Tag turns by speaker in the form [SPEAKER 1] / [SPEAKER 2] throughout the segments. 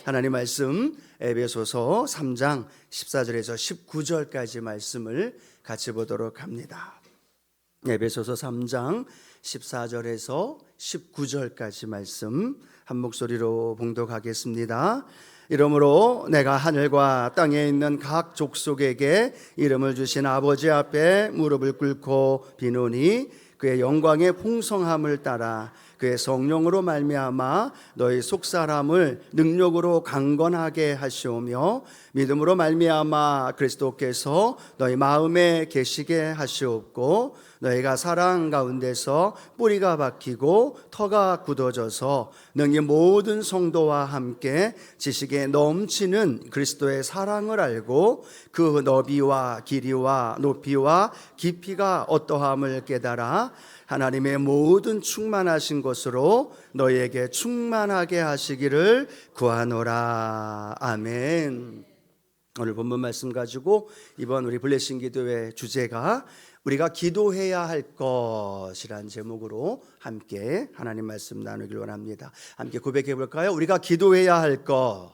[SPEAKER 1] 하나님 말씀 에베소서 3장 14절에서 19절까지 말씀을 같이 보도록 합니다. 에베소서 3장 14절에서 19절까지 말씀 한 목소리로 봉독하겠습니다. 이러므로 내가 하늘과 땅에 있는 각 족속에게 이름을 주신 아버지 앞에 무릎을 꿇고 비노니 그의 영광의 풍성함을 따라 그의 성령으로 말미암아 너희 속사람을 능력으로 강건하게 하시오며 믿음으로 말미암아 그리스도께서 너희 마음에 계시게 하시옵고 너희가 사랑 가운데서 뿌리가 박히고 터가 굳어져서 능히 모든 성도와 함께 지식에 넘치는 그리스도의 사랑을 알고 그 너비와 길이와 높이와 깊이가 어떠함을 깨달아 하나님의 모든 충만하신 것으로 너희에게 충만하게 하시기를 구하노라. 아멘. 오늘 본문 말씀 가지고 이번 우리 블레싱 기도의 주제가 우리가 기도해야 할 것이란 제목으로 함께 하나님 말씀 나누길 원합니다. 함께 고백해 볼까요? 우리가 기도해야 할 것.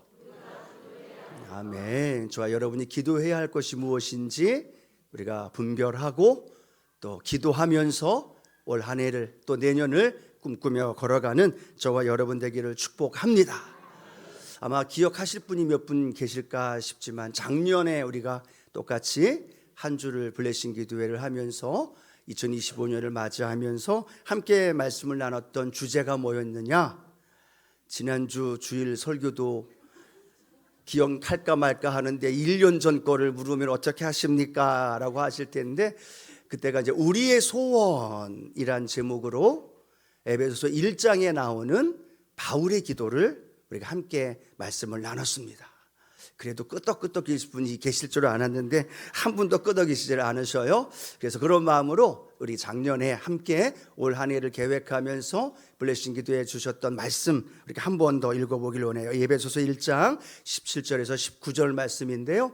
[SPEAKER 1] 아멘. 저와 여러분이 기도해야 할 것이 무엇인지 우리가 분별하고 또 기도하면서 올 한 해를 또 내년을 꿈꾸며 걸어가는 저와 여러분 되기를 축복합니다. 아마 기억하실 분이 몇 분 계실까 싶지만 작년에 우리가 똑같이 한 주를 블레싱 기도회를 하면서 2025년을 맞이하면서 함께 말씀을 나눴던 주제가 뭐였느냐? 지난주 주일 설교도 기억할까 말까 하는데 1년 전 거를 물으면 어떻게 하십니까? 라고 하실 텐데 그때가 이제 우리의 소원이란 제목으로 에베소서 1장에 나오는 바울의 기도를 우리가 함께 말씀을 나눴습니다. 그래도 끄덕끄덕 계실 분이 계실 줄 알았는데 한 분도 끄덕이시질 않으셔요. 그래서 그런 마음으로 우리 작년에 함께 올 한 해를 계획하면서 블레싱 기도해 주셨던 말씀 우리가 한 번 더 읽어보길 원해요. 에베소서 1장 17절에서 19절 말씀인데요.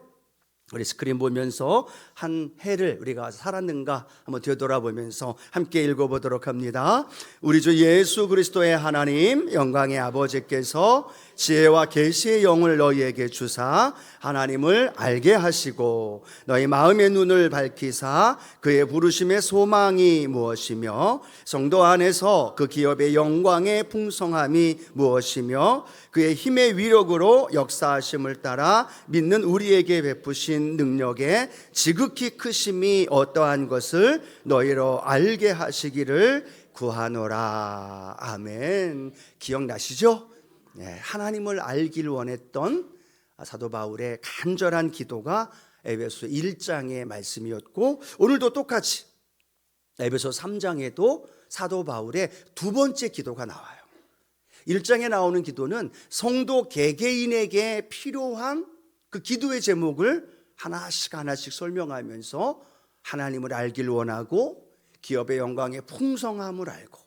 [SPEAKER 1] 우리 스크린 보면서 한 해를 우리가 살았는가 한번 되돌아보면서 함께 읽어보도록 합니다. 우리 주 예수 그리스도의 하나님 영광의 아버지께서 지혜와 계시의 영을 너희에게 주사 하나님을 알게 하시고 너희 마음의 눈을 밝히사 그의 부르심의 소망이 무엇이며 성도 안에서 그 기업의 영광의 풍성함이 무엇이며 그의 힘의 위력으로 역사하심을 따라 믿는 우리에게 베푸신 능력의 지극히 크심이 어떠한 것을 너희로 알게 하시기를 구하노라. 아멘. 기억나시죠? 네, 하나님을 알길 원했던 사도 바울의 간절한 기도가 에베소 1장의 말씀이었고 오늘도 똑같이 에베소 3장에도 사도 바울의 두 번째 기도가 나와요. 1장에 나오는 기도는 성도 개개인에게 필요한 그 기도의 제목을 하나씩 설명하면서 하나님을 알길 원하고 기업의 영광의 풍성함을 알고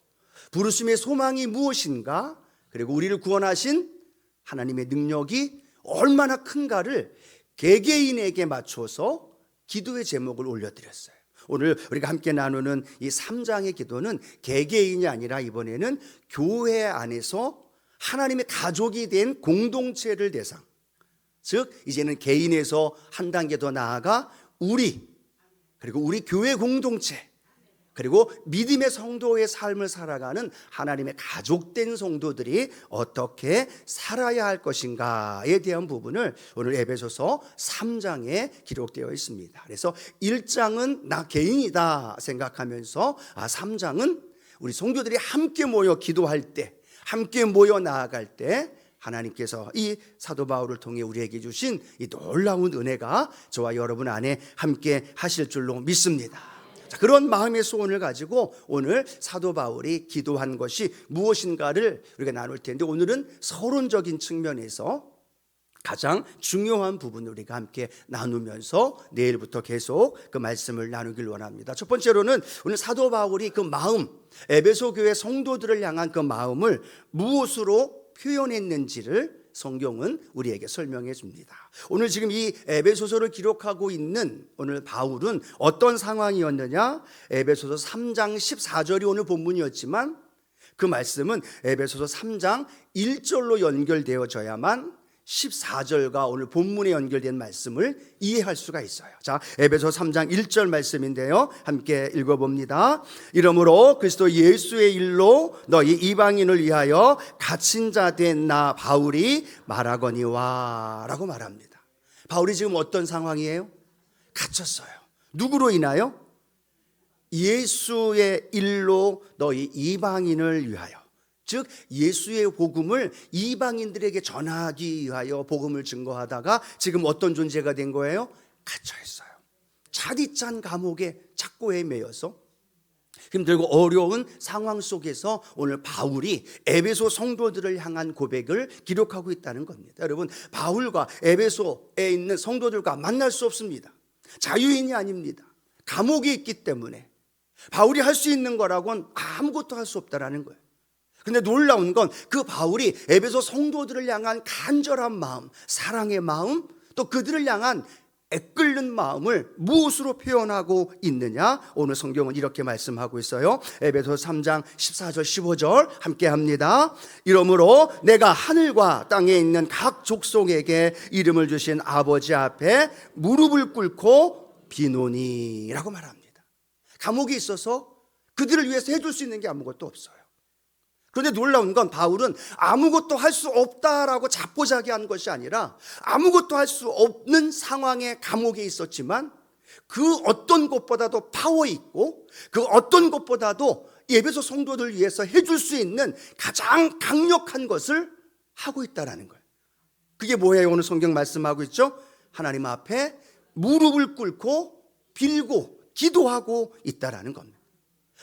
[SPEAKER 1] 부르심의 소망이 무엇인가 그리고 우리를 구원하신 하나님의 능력이 얼마나 큰가를 개개인에게 맞춰서 기도의 제목을 올려드렸어요. 오늘 우리가 함께 나누는 이 3장의 기도는 개개인이 아니라 이번에는 교회 안에서 하나님의 가족이 된 공동체를 대상, 즉 이제는 개인에서 한 단계 더 나아가 우리 그리고 우리 교회 공동체 그리고 믿음의 성도의 삶을 살아가는 하나님의 가족된 성도들이 어떻게 살아야 할 것인가에 대한 부분을 오늘 에베소서 3장에 기록되어 있습니다. 그래서 1장은 나 개인이다 생각하면서 3장은 우리 성도들이 함께 모여 기도할 때 함께 모여 나아갈 때 하나님께서 이 사도 바울을 통해 우리에게 주신 이 놀라운 은혜가 저와 여러분 안에 함께 하실 줄로 믿습니다. 자, 그런 마음의 소원을 가지고 오늘 사도 바울이 기도한 것이 무엇인가를 우리가 나눌 텐데 오늘은 서론적인 측면에서 가장 중요한 부분을 우리가 함께 나누면서 내일부터 계속 그 말씀을 나누길 원합니다. 첫 번째로는 오늘 사도 바울이 그 마음, 에베소 교회 성도들을 향한 그 마음을 무엇으로 표현했는지를 성경은 우리에게 설명해 줍니다. 오늘 지금 이 에베소서를 기록하고 있는 오늘 바울은 어떤 상황이었느냐? 에베소서 3장 14절이 오늘 본문이었지만 그 말씀은 에베소서 3장 1절로 연결되어져야만 14절과 오늘 본문에 연결된 말씀을 이해할 수가 있어요. 자, 에베소 3장 1절 말씀인데요, 함께 읽어봅니다. 이러므로 그리스도 예수의 일로 너희 이방인을 위하여 갇힌 자 된 나 바울이 말하거니와 라고 말합니다. 바울이 지금 어떤 상황이에요? 갇혔어요. 누구로 인하여? 예수의 일로 너희 이방인을 위하여, 즉 예수의 복음을 이방인들에게 전하기 위하여 복음을 증거하다가 지금 어떤 존재가 된 거예요? 갇혀 있어요. 차디찬 감옥의 착고에 매여서 힘들고 어려운 상황 속에서 오늘 바울이 에베소 성도들을 향한 고백을 기록하고 있다는 겁니다. 여러분, 바울과 에베소에 있는 성도들과 만날 수 없습니다. 자유인이 아닙니다. 감옥에 있기 때문에 바울이 할 수 있는 거라고는 아무것도 할 수 없다라는 거예요. 근데 놀라운 건 그 바울이 에베소 성도들을 향한 간절한 마음, 사랑의 마음, 또 그들을 향한 애끓는 마음을 무엇으로 표현하고 있느냐? 오늘 성경은 이렇게 말씀하고 있어요. 에베소 3장 14절 15절 함께 합니다. 이러므로 내가 하늘과 땅에 있는 각 족속에게 이름을 주신 아버지 앞에 무릎을 꿇고 비노니 라고 말합니다. 감옥에 있어서 그들을 위해서 해줄 수 있는 게 아무것도 없어요. 그런데 놀라운 건 바울은 아무것도 할 수 없다라고 자포자기한 것이 아니라 아무것도 할 수 없는 상황에 감옥에 있었지만 그 어떤 것보다도 파워 있고 그 어떤 것보다도 에베소 성도들 위해서 해줄 수 있는 가장 강력한 것을 하고 있다는 거예요. 그게 뭐예요? 오늘 성경 말씀하고 있죠? 하나님 앞에 무릎을 꿇고 빌고 기도하고 있다는 겁니다.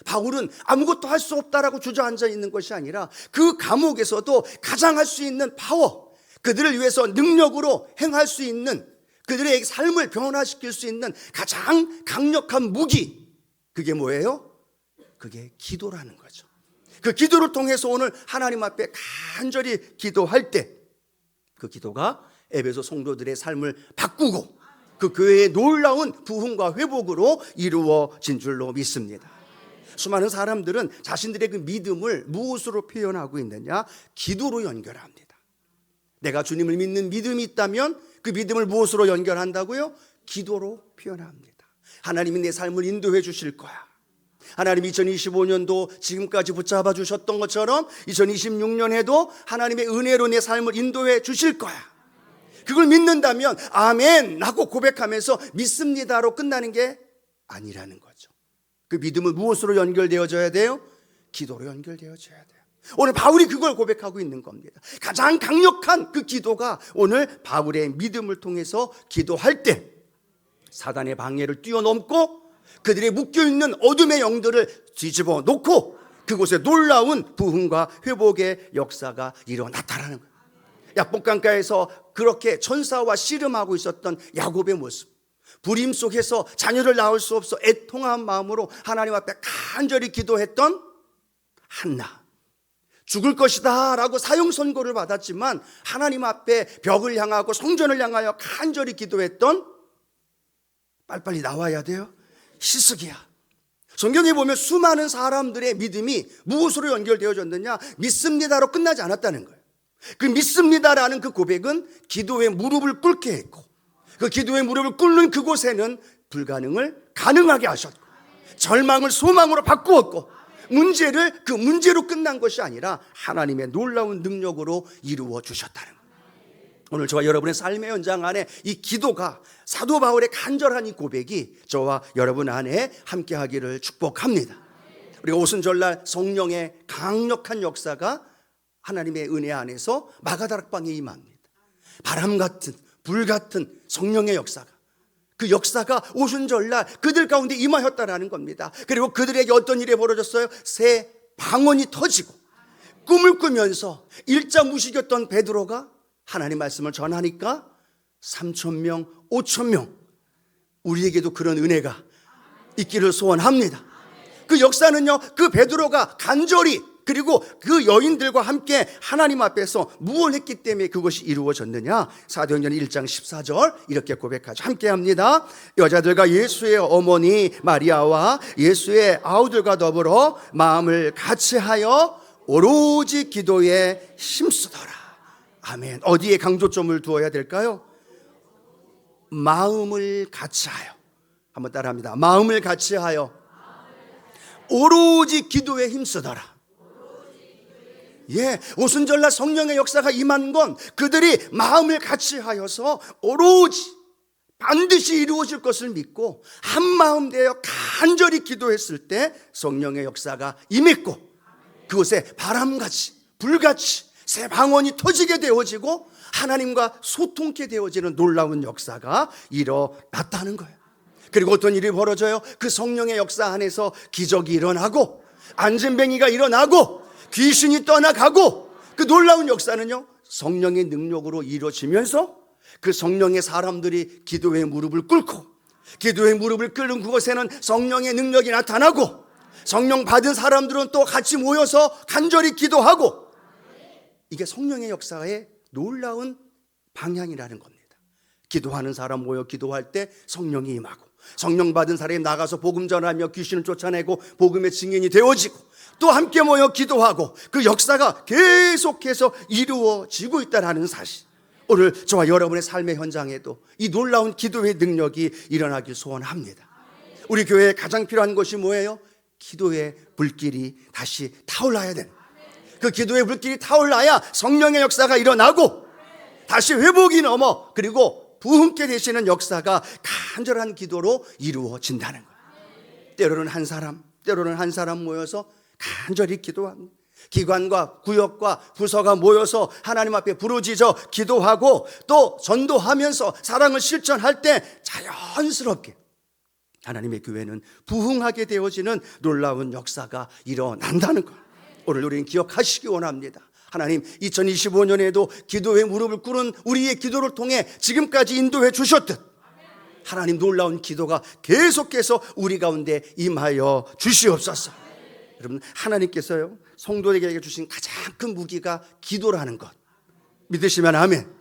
[SPEAKER 1] 바울은 아무것도 할 수 없다라고 주저앉아 있는 것이 아니라 그 감옥에서도 가장 할 수 있는 파워, 그들을 위해서 능력으로 행할 수 있는, 그들의 삶을 변화시킬 수 있는 가장 강력한 무기, 그게 뭐예요? 그게 기도라는 거죠. 그 기도를 통해서 오늘 하나님 앞에 간절히 기도할 때 그 기도가 에베소 성도들의 삶을 바꾸고 그 교회의 놀라운 부흥과 회복으로 이루어진 줄로 믿습니다. 수많은 사람들은 자신들의 그 믿음을 무엇으로 표현하고 있느냐? 기도로 연결합니다. 내가 주님을 믿는 믿음이 있다면 그 믿음을 무엇으로 연결한다고요? 기도로 표현합니다. 하나님이 내 삶을 인도해 주실 거야. 하나님 2025년도 지금까지 붙잡아 주셨던 것처럼 2026년에도 하나님의 은혜로 내 삶을 인도해 주실 거야. 그걸 믿는다면 아멘 하고 고백하면서 믿습니다로 끝나는 게 아니라는 거죠. 그 믿음은 무엇으로 연결되어져야 돼요? 기도로 연결되어져야 돼요. 오늘 바울이 그걸 고백하고 있는 겁니다. 가장 강력한 그 기도가 오늘 바울의 믿음을 통해서 기도할 때 사단의 방해를 뛰어넘고 그들의 묶여있는 어둠의 영들을 뒤집어 놓고 그곳에 놀라운 부흥과 회복의 역사가 일어났다라는 거예요. 야복강가에서 그렇게 천사와 씨름하고 있었던 야곱의 모습, 불임 속에서 자녀를 낳을 수 없어 애통한 마음으로 하나님 앞에 간절히 기도했던 한나, 죽을 것이다 라고 사형 선고를 받았지만 하나님 앞에 벽을 향하고 성전을 향하여 간절히 기도했던, 빨리빨리 나와야 돼요, 히스기야. 성경에 보면 수많은 사람들의 믿음이 무엇으로 연결되어졌느냐? 믿습니다로 끝나지 않았다는 거예요. 그 믿습니다라는 그 고백은 기도에 무릎을 꿇게 했고 그 기도에 무릎을 꿇는 그곳에는 불가능을 가능하게 하셨고 절망을 소망으로 바꾸었고 문제를 그 문제로 끝난 것이 아니라 하나님의 놀라운 능력으로 이루어 주셨다는 거예요. 오늘 저와 여러분의 삶의 현장 안에 이 기도가, 사도 바울의 간절한 이 고백이 저와 여러분 안에 함께하기를 축복합니다. 우리가 오순절날 성령의 강력한 역사가 하나님의 은혜 안에서 마가다락방에 임합니다. 바람 같은, 불 같은 성령의 역사가, 그 역사가 오순절날 그들 가운데 임하였다라는 겁니다. 그리고 그들에게 어떤 일이 벌어졌어요? 새 방언이 터지고 꿈을 꾸면서 일자 무식이었던 베드로가 하나님 말씀을 전하니까 3,000명, 5,000명, 우리에게도 그런 은혜가 있기를 소원합니다. 그 역사는요, 그 베드로가 간절히 그리고 그 여인들과 함께 하나님 앞에서 무엇을 했기 때문에 그것이 이루어졌느냐? 사도행전 1장 14절 이렇게 고백하죠. 함께 합니다. 여자들과 예수의 어머니 마리아와 예수의 아우들과 더불어 마음을 같이하여 오로지 기도에 힘쓰더라. 아멘. 어디에 강조점을 두어야 될까요? 마음을 같이하여. 한번 따라합니다. 마음을 같이하여 오로지 기도에 힘쓰더라. 예, 오순절날 성령의 역사가 임한 건 그들이 마음을 같이하여서 오로지 반드시 이루어질 것을 믿고 한 마음 되어 간절히 기도했을 때 성령의 역사가 임했고, 그곳에 바람같이 불같이 새 방언이 터지게 되어지고 하나님과 소통케 되어지는 놀라운 역사가 일어났다는 거예요. 그리고 어떤 일이 벌어져요? 그 성령의 역사 안에서 기적이 일어나고 안진뱅이가 일어나고 귀신이 떠나가고, 그 놀라운 역사는요 성령의 능력으로 이루어지면서 그 성령의 사람들이 기도의 무릎을 꿇고, 기도의 무릎을 꿇는 그곳에는 성령의 능력이 나타나고, 성령 받은 사람들은 또 같이 모여서 간절히 기도하고, 이게 성령의 역사의 놀라운 방향이라는 겁니다. 기도하는 사람 모여 기도할 때 성령이 임하고, 성령 받은 사람이 나가서 복음 전하며 귀신을 쫓아내고 복음의 증인이 되어지고, 또 함께 모여 기도하고, 그 역사가 계속해서 이루어지고 있다는 사실, 오늘 저와 여러분의 삶의 현장에도 이 놀라운 기도의 능력이 일어나길 소원합니다. 우리 교회에 가장 필요한 것이 뭐예요? 기도의 불길이 다시 타올라야 되는, 그 기도의 불길이 타올라야 성령의 역사가 일어나고 다시 회복이 넘어, 그리고 부흥케 되시는 역사가 간절한 기도로 이루어진다는 거예요. 때로는 한 사람, 때로는 한 사람 모여서 간절히 기도합니다. 기관과 구역과 부서가 모여서 하나님 앞에 부르짖어 기도하고 또 전도하면서 사랑을 실천할 때 자연스럽게 하나님의 교회는 부흥하게 되어지는 놀라운 역사가 일어난다는 것, 오늘 우리는 기억하시기 원합니다. 하나님 2025년에도 기도의 무릎을 꿇은 우리의 기도를 통해 지금까지 인도해 주셨듯 하나님 놀라운 기도가 계속해서 우리 가운데 임하여 주시옵소서. 여러분, 하나님께서요 성도에게 주신 가장 큰 무기가 기도라는 것 믿으시면 아멘.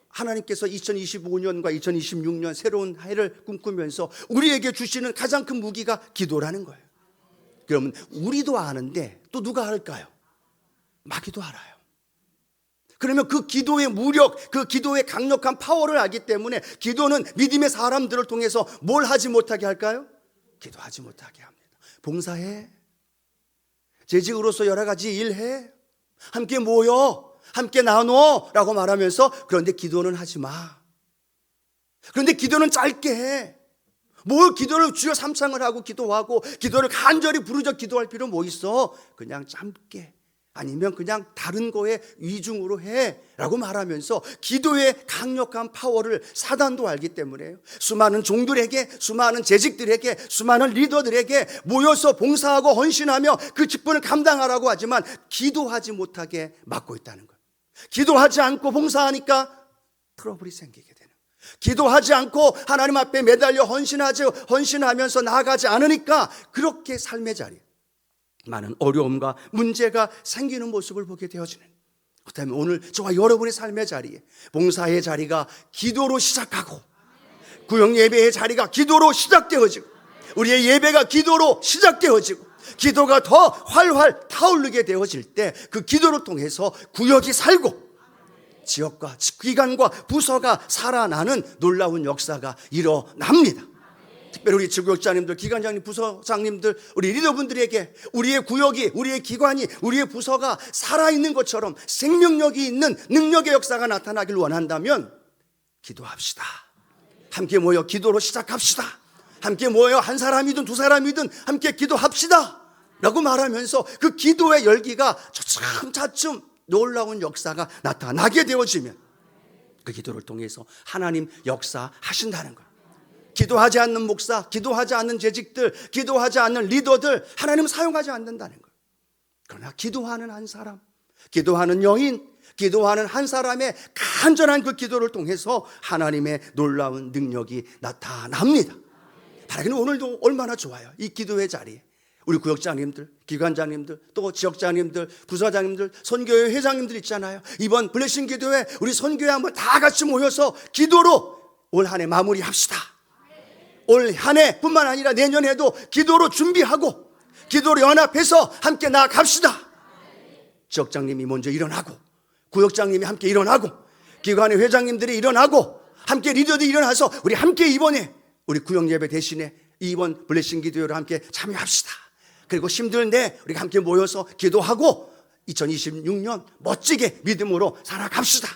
[SPEAKER 1] 하나님께서 2025년과 2026년 새로운 해를 꿈꾸면서 우리에게 주시는 가장 큰 무기가 기도라는 거예요. 그러면 우리도 아는데 또 누가 알까요? 마귀도 알아요. 그러면 그 기도의 무력, 그 기도의 강력한 파워를 알기 때문에 기도는 믿음의 사람들을 통해서 뭘 하지 못하게 할까요? 기도하지 못하게 합니다. 봉사해, 재직으로서 여러 가지 일해, 함께 모여, 함께 나눠 라고 말하면서, 그런데 기도는 하지 마. 그런데 기도는 짧게 해. 뭘 기도를 주여 삼창을 하고 기도하고 기도를 간절히 부르짖어 기도할 필요 뭐 있어? 그냥 짧게, 아니면 그냥 다른 거에 위중으로 해 라고 말하면서 기도의 강력한 파워를 사단도 알기 때문에요, 수많은 종들에게, 수많은 재직들에게, 수많은 리더들에게 모여서 봉사하고 헌신하며 그 직분을 감당하라고 하지만 기도하지 못하게 막고 있다는 거예요. 기도하지 않고 봉사하니까 트러블이 생기게 되는, 기도하지 않고 하나님 앞에 매달려 헌신하면서 나아가지 않으니까 그렇게 삶의 자리에 많은 어려움과 문제가 생기는 모습을 보게 되어지는, 그렇다면 오늘 저와 여러분의 삶의 자리에 봉사의 자리가 기도로 시작하고, 구역 예배의 자리가 기도로 시작되어지고, 우리의 예배가 기도로 시작되어지고, 기도가 더 활활 타오르게 되어질 때 그 기도를 통해서 구역이 살고 지역과 기관과 부서가 살아나는 놀라운 역사가 일어납니다. 특별히 우리 지구역장님들, 기관장님, 부서장님들, 우리 리더분들에게 우리의 구역이, 우리의 기관이, 우리의 부서가 살아있는 것처럼 생명력이 있는 능력의 역사가 나타나길 원한다면 기도합시다. 함께 모여 기도로 시작합시다. 함께 모여 한 사람이든 두 사람이든 함께 기도합시다 라고 말하면서 그 기도의 열기가 차츰차츰 놀라운 역사가 나타나게 되어지면 그 기도를 통해서 하나님 역사하신다는 거예요. 기도하지 않는 목사, 기도하지 않는 재직들, 기도하지 않는 리더들 하나님은 사용하지 않는다는 거예요. 그러나 기도하는 한 사람, 기도하는 여인, 기도하는 한 사람의 간절한 그 기도를 통해서 하나님의 놀라운 능력이 나타납니다. 바라기는 오늘도 얼마나 좋아요. 이 기도의 자리에 우리 구역장님들, 기관장님들, 또 지역장님들, 부서장님들, 선교회 회장님들 있잖아요. 이번 블레싱 기도회 우리 선교회 한번 다 같이 모여서 기도로 올 한 해 마무리합시다. 올 한 해뿐만 아니라 내년에도 기도로 준비하고 기도로 연합해서 함께 나아갑시다. 지역장님이 먼저 일어나고 구역장님이 함께 일어나고 기관의 회장님들이 일어나고 함께 리더들이 일어나서 우리 함께 이번에 우리 구역 예배 대신에 이번 블레싱 기도회를 함께 참여합시다. 그리고 힘들때 우리가 함께 모여서 기도하고 2026년 멋지게 믿음으로 살아갑시다.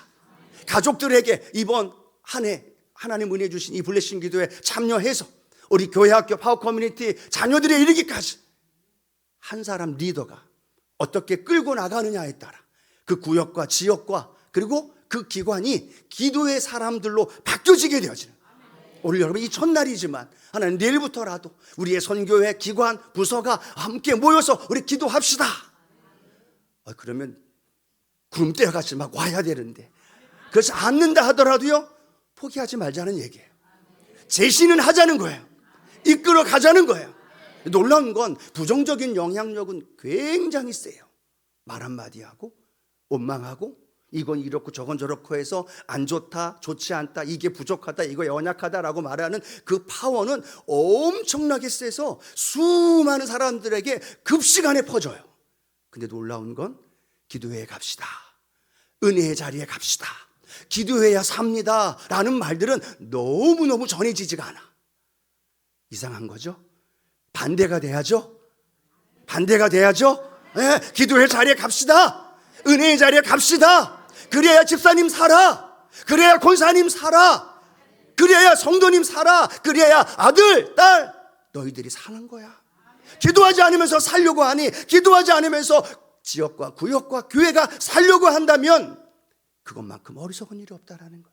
[SPEAKER 1] 가족들에게 이번 한 해 하나님 은혜 주신 이 블레싱 기도에 참여해서 우리 교회 학교 파워 커뮤니티 자녀들에 이르기까지 한 사람 리더가 어떻게 끌고 나가느냐에 따라 그 구역과 지역과 그리고 그 기관이 기도의 사람들로 바뀌어지게 되어지는, 오늘 여러분 이 첫날이지만 하나님 내일부터라도 우리의 선교회 기관 부서가 함께 모여서 우리 기도합시다. 그러면 구름대와 같이 막 와야 되는데 그렇지 않는다 하더라도요 포기하지 말자는 얘기예요. 제시는 하자는 거예요. 이끌어 가자는 거예요. 놀라운 건 부정적인 영향력은 굉장히 세요. 말 한마디 하고 원망하고 이건 이렇고 저건 저렇고 해서 안 좋다, 좋지 않다, 이게 부족하다, 이거 연약하다라고 말하는 그 파워는 엄청나게 세서 수많은 사람들에게 급시간에 퍼져요. 근데 놀라운 건 기도회에 갑시다, 은혜의 자리에 갑시다, 기도해야 삽니다 라는 말들은 너무너무 전해지지가 않아. 이상한 거죠? 반대가 돼야죠. 반대가 돼야죠. 네, 기도회 자리에 갑시다, 은혜의 자리에 갑시다. 그래야 집사님 살아, 그래야 권사님 살아, 그래야 성도님 살아, 그래야 아들, 딸 너희들이 사는 거야. 기도하지 않으면서 살려고 하니, 기도하지 않으면서 지역과 구역과 교회가 살려고 한다면 그것만큼 어리석은 일이 없다라는 것.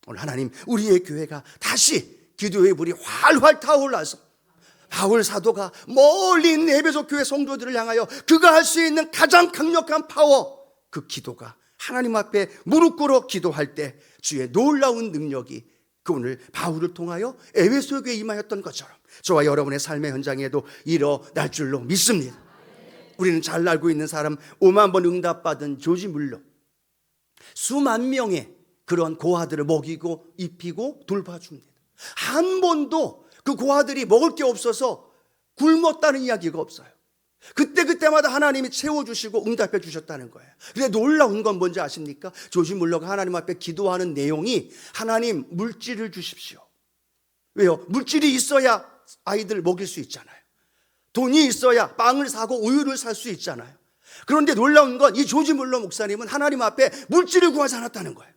[SPEAKER 1] 오늘 하나님 우리의 교회가 다시 기도의 불이 활활 타올라서 바울 사도가 멀리 있는 에베소 교회 성도들을 향하여 그가 할 수 있는 가장 강력한 파워, 그 기도가 하나님 앞에 무릎 꿇어 기도할 때 주의 놀라운 능력이 그 오늘 바울을 통하여 에베소 교회에 임하였던 것처럼 저와 여러분의 삶의 현장에도 일어날 줄로 믿습니다. 우리는 잘 알고 있는 사람, 5만 번 응답받은 조지 물러, 수만 명의 그런 고아들을 먹이고 입히고 돌봐줍니다. 한 번도 그 고아들이 먹을 게 없어서 굶었다는 이야기가 없어요. 그때마다 하나님이 채워주시고 응답해 주셨다는 거예요. 근데 놀라운 건 뭔지 아십니까? 조지 물러가 하나님 앞에 기도하는 내용이 하나님 물질을 주십시오. 왜요? 물질이 있어야 아이들 먹일 수 있잖아요. 돈이 있어야 빵을 사고 우유를 살 수 있잖아요. 그런데 놀라운 건 이 조지 물러 목사님은 하나님 앞에 물질을 구하지 않았다는 거예요.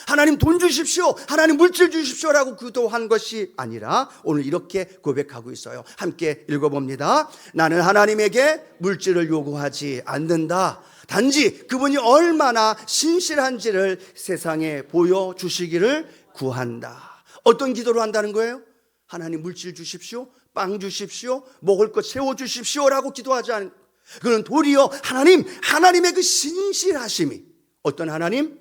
[SPEAKER 1] 하나님 돈 주십시오, 하나님 물질 주십시오라고 기도한 것이 아니라 오늘 이렇게 고백하고 있어요. 함께 읽어봅니다. 나는 하나님에게 물질을 요구하지 않는다. 단지 그분이 얼마나 신실한지를 세상에 보여주시기를 구한다. 어떤 기도를 한다는 거예요? 하나님 물질 주십시오, 빵 주십시오, 먹을 것 채워주십시오라고 기도하지 않는, 그는 도리어 하나님의 그 신실하심이, 어떤 하나님?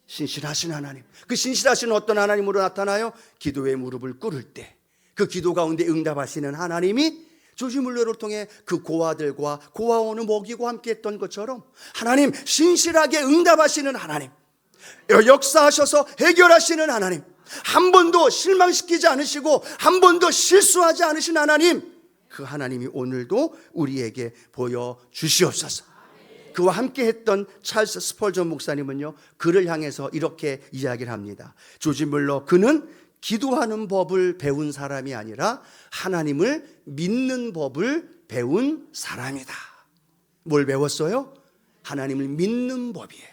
[SPEAKER 1] 신실하신 하나님. 그 신실하신 어떤 하나님으로 나타나요? 기도의 무릎을 꿇을 때 그 기도 가운데 응답하시는 하나님이 조지 물러를 통해 그 고아들과 고아원을 먹이고 함께 했던 것처럼 하나님 신실하게 응답하시는 하나님, 역사하셔서 해결하시는 하나님, 한 번도 실망시키지 않으시고 한 번도 실수하지 않으신 하나님, 그 하나님이 오늘도 우리에게 보여주시옵소서. 그와 함께 했던 찰스 스펄전 목사님은요, 그를 향해서 이렇게 이야기를 합니다. 조지 물러, 그는 기도하는 법을 배운 사람이 아니라 하나님을 믿는 법을 배운 사람이다. 뭘 배웠어요? 하나님을 믿는 법이에요.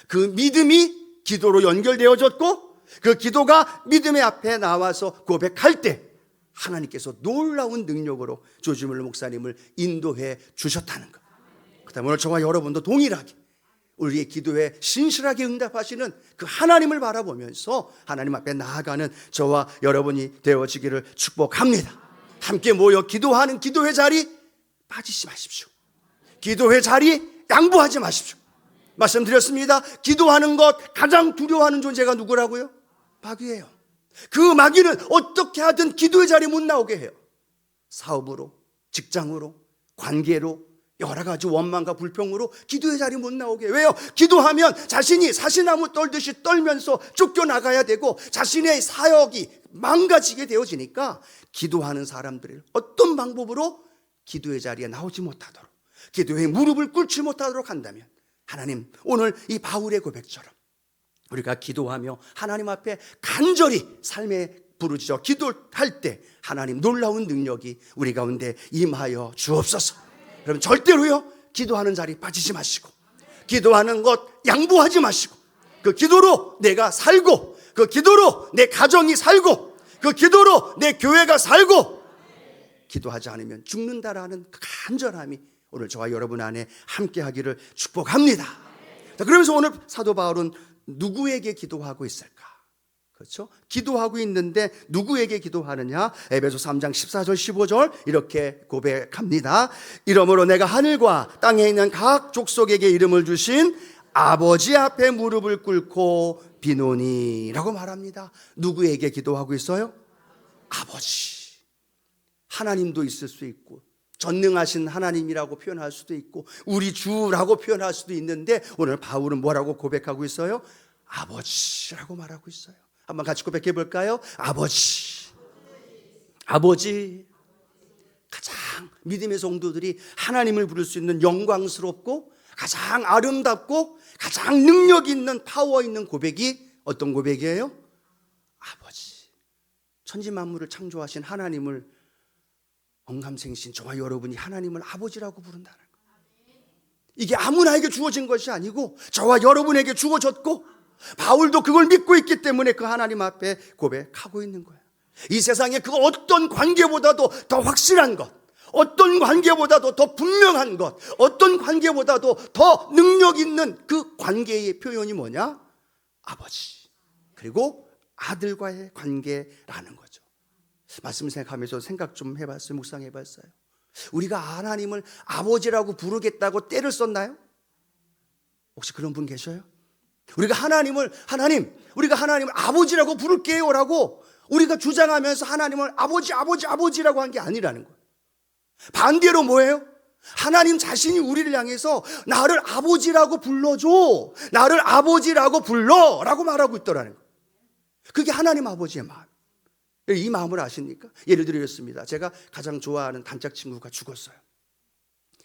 [SPEAKER 1] 그 믿음이 기도로 연결되어졌고 그 기도가 믿음의 앞에 나와서 고백할 때 하나님께서 놀라운 능력으로 조지 물러 목사님을 인도해 주셨다는 것. 그다음에 오늘 저와 여러분도 동일하게 우리의 기도에 신실하게 응답하시는 그 하나님을 바라보면서 하나님 앞에 나아가는 저와 여러분이 되어지기를 축복합니다. 함께 모여 기도하는 기도회 자리 빠지지 마십시오. 기도회 자리 양보하지 마십시오. 말씀드렸습니다. 기도하는 것 가장 두려워하는 존재가 누구라고요? 마귀예요. 그 마귀는 어떻게 하든 기도의 자리에 못 나오게 해요. 사업으로, 직장으로, 관계로, 여러 가지 원망과 불평으로 기도의 자리에 못 나오게. 왜요? 기도하면 자신이 사시나무 떨듯이 떨면서 쫓겨나가야 되고 자신의 사역이 망가지게 되어지니까 기도하는 사람들을 어떤 방법으로 기도의 자리에 나오지 못하도록, 기도의 무릎을 꿇지 못하도록 한다면 하나님, 오늘 이 바울의 고백처럼 우리가 기도하며 하나님 앞에 간절히 삶에 부르짖어 기도할 때 하나님 놀라운 능력이 우리 가운데 임하여 주옵소서. 여러분, 절대로요 기도하는 자리 빠지지 마시고, 기도하는 것 양보하지 마시고, 그 기도로 내가 살고, 그 기도로 내 가정이 살고, 그 기도로 내 교회가 살고, 기도하지 않으면 죽는다라는 그 간절함이 오늘 저와 여러분 안에 함께하기를 축복합니다. 자, 그러면서 오늘 사도 바울은 누구에게 기도하고 있을까? 그렇죠? 기도하고 있는데 누구에게 기도하느냐? 에베소 3장 14절 15절 이렇게 고백합니다. 이러므로 내가 하늘과 땅에 있는 각 족속에게 이름을 주신 아버지 앞에 무릎을 꿇고 비노니 라고 말합니다. 누구에게 기도하고 있어요? 아버지. 하나님도 있을 수 있고, 전능하신 하나님이라고 표현할 수도 있고, 우리 주라고 표현할 수도 있는데, 오늘 바울은 뭐라고 고백하고 있어요? 아버지라고 말하고 있어요. 한번 같이 고백해 볼까요? 아버지. 아버지. 가장 믿음의 성도들이 하나님을 부를 수 있는 영광스럽고 가장 아름답고 가장 능력 있는 파워 있는 고백이 어떤 고백이에요? 아버지. 천지 만물을 창조하신 하나님을, 언감생신 저와 여러분이 하나님을 아버지라고 부른다는 거예요. 이게 아무나에게 주어진 것이 아니고 저와 여러분에게 주어졌고, 바울도 그걸 믿고 있기 때문에 그 하나님 앞에 고백하고 있는 거예요. 이 세상에 그 어떤 관계보다도 더 확실한 것, 어떤 관계보다도 더 분명한 것, 어떤 관계보다도 더 능력 있는 그 관계의 표현이 뭐냐? 아버지. 그리고 아들과의 관계라는 거죠. 말씀 생각하면서 생각 좀 해봤어요. 묵상해봤어요. 우리가 하나님을 아버지라고 부르겠다고 때를 썼나요? 혹시 그런 분 계셔요? 우리가 하나님을 아버지라고 부를게요 라고 우리가 주장하면서 하나님을 아버지라고 한 게 아니라는 거예요. 반대로 뭐예요? 하나님 자신이 우리를 향해서 나를 아버지라고 불러줘, 나를 아버지라고 불러 라고 말하고 있더라는 거예요. 그게 하나님 아버지의 마음. 이 마음을 아십니까? 예를 들어 이렇습니다. 제가 가장 좋아하는 단짝 친구가 죽었어요.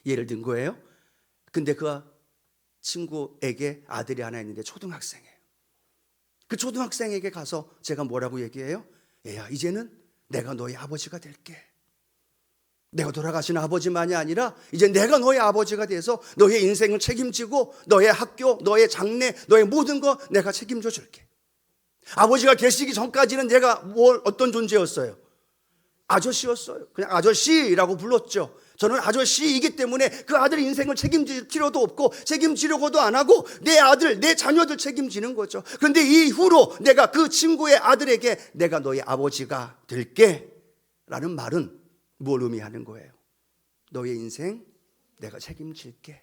[SPEAKER 1] 예를 든 거예요. 근데 그 친구에게 아들이 하나 있는데 초등학생이에요. 그 초등학생에게 가서 제가 뭐라고 얘기해요? 얘야, 이제는 내가 너의 아버지가 될게. 내가 돌아가신 아버지만이 아니라 이제 내가 너의 아버지가 돼서 너의 인생을 책임지고 너의 학교, 너의 장래, 너의 모든 거 내가 책임져 줄게. 아버지가 계시기 전까지는 내가 어떤 존재였어요? 아저씨였어요. 그냥 아저씨라고 불렀죠. 저는 아저씨이기 때문에 그 아들 인생을 책임질 필요도 없고 책임지려고도 안 하고 내 아들, 내 자녀들 책임지는 거죠. 그런데 이후로 내가 그 친구의 아들에게 내가 너의 아버지가 될게 라는 말은 뭘 의미하는 거예요? 너의 인생 내가 책임질게.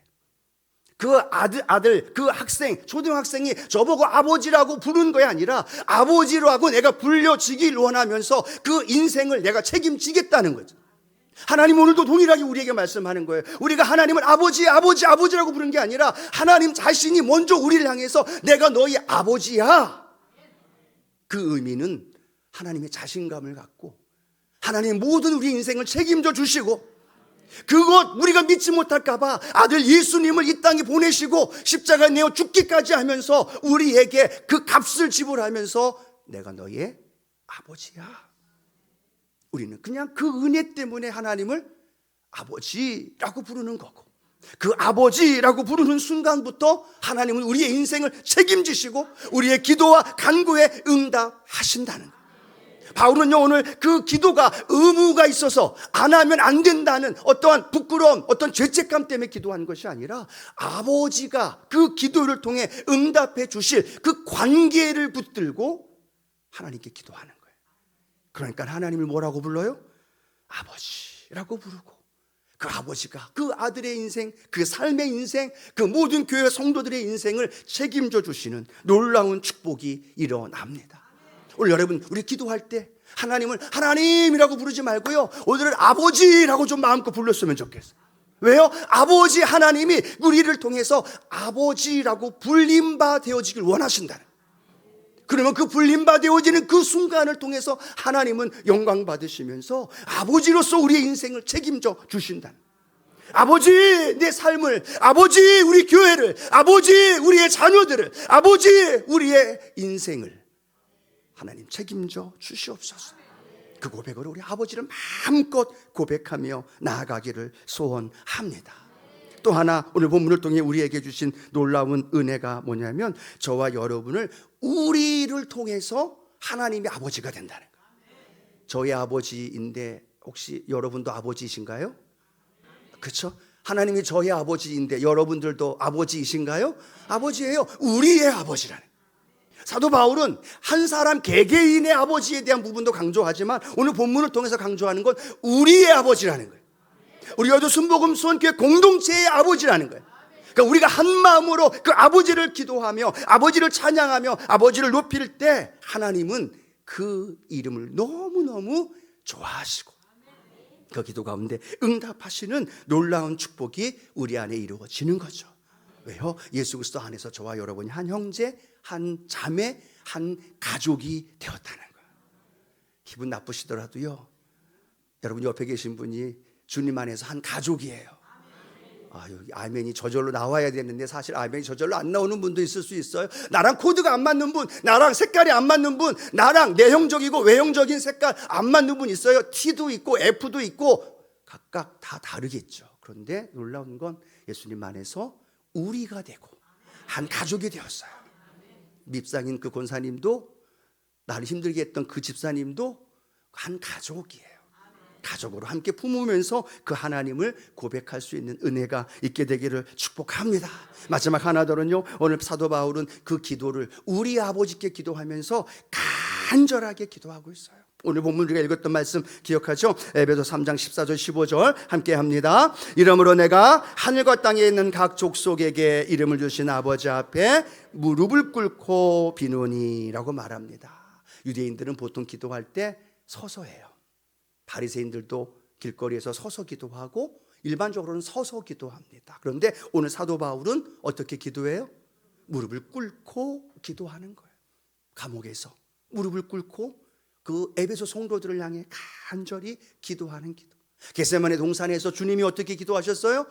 [SPEAKER 1] 그 아들, 그 학생, 초등학생이 저보고 아버지라고 부른 거야 아니라 아버지라고 내가 불려지길 원하면서 그 인생을 내가 책임지겠다는 거죠. 하나님 오늘도 동일하게 우리에게 말씀하는 거예요. 우리가 하나님을 아버지라고 부른 게 아니라 하나님 자신이 먼저 우리를 향해서 내가 너희 아버지야. 그 의미는 하나님의 자신감을 갖고 하나님 모든 우리 인생을 책임져 주시고, 그것 우리가 믿지 못할까 봐 아들 예수님을 이 땅에 보내시고 십자가에 내어 죽기까지 하면서 우리에게 그 값을 지불하면서 내가 너의 아버지야. 우리는 그냥 그 은혜 때문에 하나님을 아버지라고 부르는 거고, 그 아버지라고 부르는 순간부터 하나님은 우리의 인생을 책임지시고 우리의 기도와 간구에 응답하신다는 거예요. 바울은요, 오늘 그 기도가 의무가 있어서 안 하면 안 된다는 어떠한 부끄러움, 어떤 죄책감 때문에 기도한 것이 아니라 아버지가 그 기도를 통해 응답해 주실 그 관계를 붙들고 하나님께 기도하는 거예요. 그러니까 하나님을 뭐라고 불러요? 아버지라고 부르고, 그 아버지가 그 아들의 인생, 그 삶의 인생, 그 모든 교회 성도들의 인생을 책임져 주시는 놀라운 축복이 일어납니다. 오늘 여러분, 우리 기도할 때 하나님을 하나님이라고 부르지 말고요, 오늘은 아버지라고 좀 마음껏 불렀으면 좋겠어요. 왜요? 아버지 하나님이 우리를 통해서 아버지라고 불림바 되어지길 원하신다는. 그러면 그 불림바 되어지는 그 순간을 통해서 하나님은 영광 받으시면서 아버지로서 우리의 인생을 책임져 주신다는. 아버지 내 삶을, 아버지 우리 교회를, 아버지 우리의 자녀들을, 아버지 우리의 인생을 하나님 책임져 주시옵소서. 그 고백을 우리 아버지를 마음껏 고백하며 나아가기를 소원합니다. 또 하나 오늘 본문을 통해 우리에게 주신 놀라운 은혜가 뭐냐면 저와 여러분을 우리를 통해서 하나님의 아버지가 된다는 거예요. 저의 아버지인데 혹시 여러분도 아버지이신가요? 그렇죠? 하나님이 저의 아버지인데 여러분들도 아버지이신가요? 아버지예요. 우리의 아버지라는 거예요. 사도 바울은 한 사람 개개인의 아버지에 대한 부분도 강조하지만 오늘 본문을 통해서 강조하는 건 우리의 아버지라는 거예요. 우리 여주 순복음 수원교회 공동체의 아버지라는 거예요. 그러니까 우리가 한 마음으로 그 아버지를 기도하며 아버지를 찬양하며 아버지를 높일 때 하나님은 그 이름을 너무너무 좋아하시고 그 기도 가운데 응답하시는 놀라운 축복이 우리 안에 이루어지는 거죠. 왜요? 예수 그리스도 안에서 저와 여러분이 한 형제, 한 자매, 한 가족이 되었다는 거예요. 기분 나쁘시더라도요, 여러분 옆에 계신 분이 주님 안에서 한 가족이에요. 여기 아멘이 저절로 나와야 되는데 사실 아멘이 저절로 안 나오는 분도 있을 수 있어요. 나랑 코드가 안 맞는 분, 나랑 색깔이 안 맞는 분, 나랑 내형적이고 외형적인 색깔 안 맞는 분 있어요. T도 있고 F도 있고 각각 다 다르겠죠. 그런데 놀라운 건 예수님 안에서 우리가 되고 한 가족이 되었어요. 밉상인 그 권사님도 나를 힘들게 했던 그 집사님도 한 가족이에요. 가족으로 함께 품으면서 그 하나님을 고백할 수 있는 은혜가 있게 되기를 축복합니다. 마지막 하나더는요, 오늘 사도 바울은 그 기도를 우리 아버지께 기도하면서 간절하게 기도하고 있어요. 오늘 본문 우리가 읽었던 말씀 기억하죠? 에베소 3장 14절 15절 함께 합니다. 이러므로 내가 하늘과 땅에 있는 각 족속에게 이름을 주신 아버지 앞에 무릎을 꿇고 비노니 라고 말합니다. 유대인들은 보통 기도할 때 서서 해요. 바리새인들도 길거리에서 서서 기도하고 일반적으로는 서서 기도합니다. 그런데 오늘 사도 바울은 어떻게 기도해요? 무릎을 꿇고 기도하는 거예요. 감옥에서 무릎을 꿇고 그 에베소 성도들을 향해 간절히 기도하는 기도. 겟세마네 동산에서 주님이 어떻게 기도하셨어요?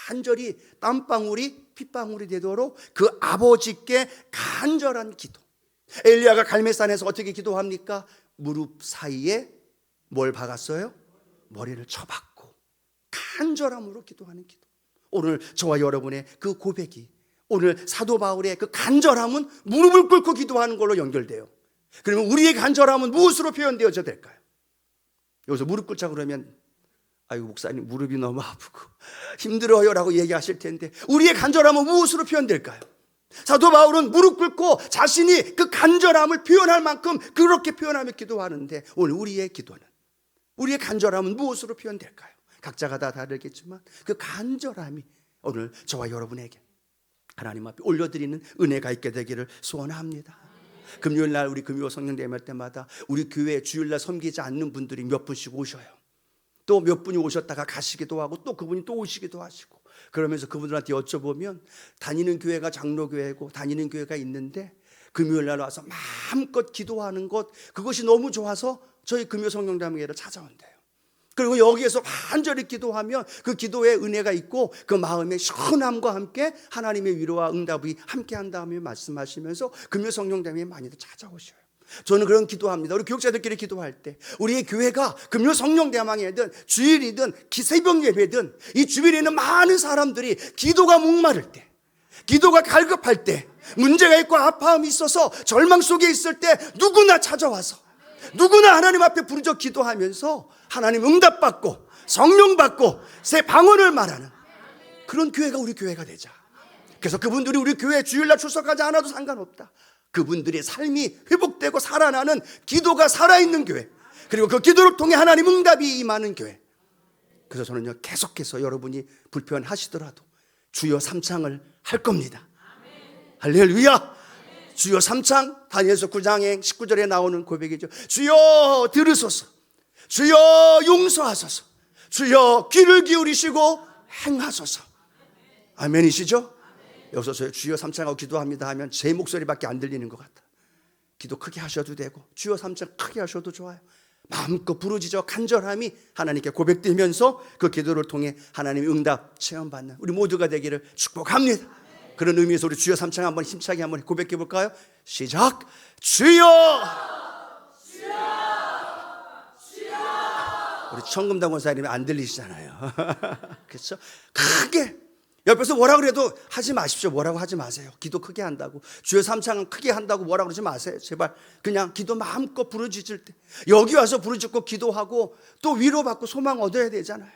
[SPEAKER 1] 간절히 땀방울이 핏방울이 되도록 그 아버지께 간절한 기도. 엘리야가 갈멜산에서 어떻게 기도합니까? 무릎 사이에 뭘 박았어요? 머리를 쳐박고 간절함으로 기도하는 기도. 오늘 저와 여러분의 그 고백이, 오늘 사도 바울의 그 간절함은 무릎을 꿇고 기도하는 걸로 연결돼요. 그러면 우리의 간절함은 무엇으로 표현되어져 될까요? 여기서 무릎 꿇자 그러면 아이고 목사님 무릎이 너무 아프고 힘들어요 라고 얘기하실 텐데 우리의 간절함은 무엇으로 표현될까요? 사도 바울은 무릎 꿇고 자신이 그 간절함을 표현할 만큼 그렇게 표현하며 기도하는데 오늘 우리의 기도는, 우리의 간절함은 무엇으로 표현될까요? 각자가 다 다르겠지만 그 간절함이 오늘 저와 여러분에게 하나님 앞에 올려드리는 은혜가 있게 되기를 소원합니다. 금요일 날 우리 금요 성령 예배할 때마다 우리 교회에 주일날 섬기지 않는 분들이 몇 분씩 오셔요. 또 몇 분이 오셨다가 가시기도 하고 또 그분이 또 오시기도 하시고 그러면서 그분들한테 여쭤보면 다니는 교회가 장로교회고 다니는 교회가 있는데 금요일 날 와서 마음껏 기도하는 것, 그것이 너무 좋아서 저희 금요 성령담회를 찾아온대요. 그리고 여기에서 간절히 기도하면 그 기도에 은혜가 있고 그 마음의 시원함과 함께 하나님의 위로와 응답이 함께한다며 말씀하시면서 금요 성령담회에 많이들 찾아오셔요. 저는 그런 기도합니다. 우리 교육자들끼리 기도할 때 우리의 교회가 금요 성령대망이든 주일이든 새벽 예배든 이 주변에 있는 많은 사람들이 기도가 목마를 때, 기도가 갈급할 때, 문제가 있고 아파함이 있어서 절망 속에 있을 때 누구나 찾아와서 누구나 하나님 앞에 부르짖어 기도하면서 하나님 응답받고 성령 받고 새 방언을 말하는 그런 교회가 우리 교회가 되자. 그래서 그분들이 우리 교회에 주일날 출석하지 않아도 상관없다. 그분들의 삶이 회복되고 살아나는 기도가 살아있는 교회, 그리고 그 기도를 통해 하나님 응답이 임하는 교회. 그래서 저는요 계속해서 여러분이 불편하시더라도 주여 삼창을 할 겁니다. 할렐루야. 주여 삼창, 다니엘서 9장의 19절에 나오는 고백이죠. 주여 들으소서, 주여 용서하소서, 주여 귀를 기울이시고 행하소서. 아멘이시죠? 여기서 저 주여 삼창하고 기도합니다 하면 제 목소리밖에 안 들리는 것 같아. 기도 크게 하셔도 되고 주여 삼창 크게 하셔도 좋아요. 마음껏 부르짖어 간절함이 하나님께 고백되면서 그 기도를 통해 하나님의 응답 체험받는 우리 모두가 되기를 축복합니다. 그런 의미에서 우리 주여 삼창 한번 힘차게 한번 고백해 볼까요? 시작. 주여. 우리 청금당 권사님이 안 들리시잖아요. 그렇죠? 크게 옆에서 뭐라 그래도 하지 마십시오. 뭐라고 하지 마세요. 기도 크게 한다고, 주여 삼창 크게 한다고 뭐라 그러지 마세요. 제발 그냥 기도 마음껏 부르짖을 때 여기 와서 부르짖고 기도하고 또 위로받고 소망 얻어야 되잖아요.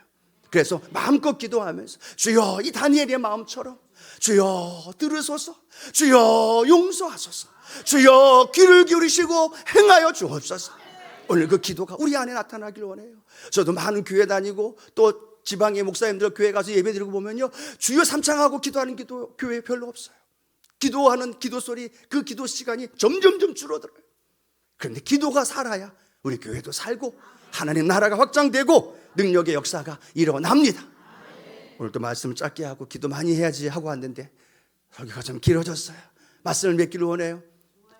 [SPEAKER 1] 그래서 마음껏 기도하면서 주여 이 다니엘의 마음처럼 주여 들으소서, 주여 용서하소서, 주여 귀를 기울이시고 행하여 주옵소서. 오늘 그 기도가 우리 안에 나타나길 원해요. 저도 많은 교회 다니고 또 지방의 목사님들 교회 가서 예배 드리고 보면요, 주여 삼창하고 기도하는 교회 별로 없어요. 기도하는 기도 소리, 그 기도 시간이 점점점 줄어들어요. 그런데 기도가 살아야 우리 교회도 살고 하나님 나라가 확장되고 능력의 역사가 일어납니다. 오늘도 말씀 짧게 하고 기도 많이 해야지 하고 왔는데 설교가 좀 길어졌어요. 말씀을 맺기를 원해요.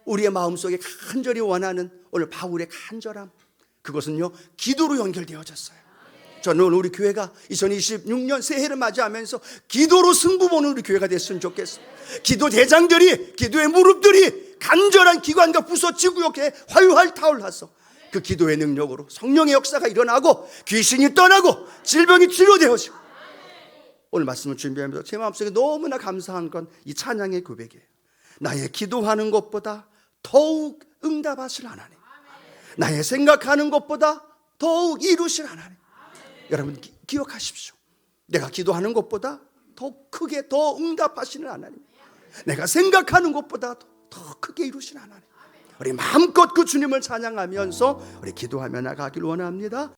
[SPEAKER 1] 우리의 마음속에 간절히 원하는 오늘 바울의 간절함, 그것은요 기도로 연결되어졌어요. 저는 우리 교회가 2026년 새해를 맞이하면서 기도로 승부 보는 우리 교회가 됐으면 좋겠어요. 기도 대장들이, 기도의 무릎들이 간절한 기관과 부서 지구역에 활활 타올라서 그 기도의 능력으로 성령의 역사가 일어나고 귀신이 떠나고 질병이 치료되어지고, 오늘 말씀을 준비하면서 제 마음속에 너무나 감사한 건 이 찬양의 고백이에요. 나의 기도하는 것보다 더욱 응답하실 하나님, 나의 생각하는 것보다 더욱 이루실 하나님. 여러분 기억하십시오. 내가 기도하는 것보다 더 크게 더 응답하시는 하나님, 내가 생각하는 것보다 더 크게 이루시는 하나님. 우리 마음껏 그 주님을 찬양하면서 우리 기도하며 나가길 원합니다.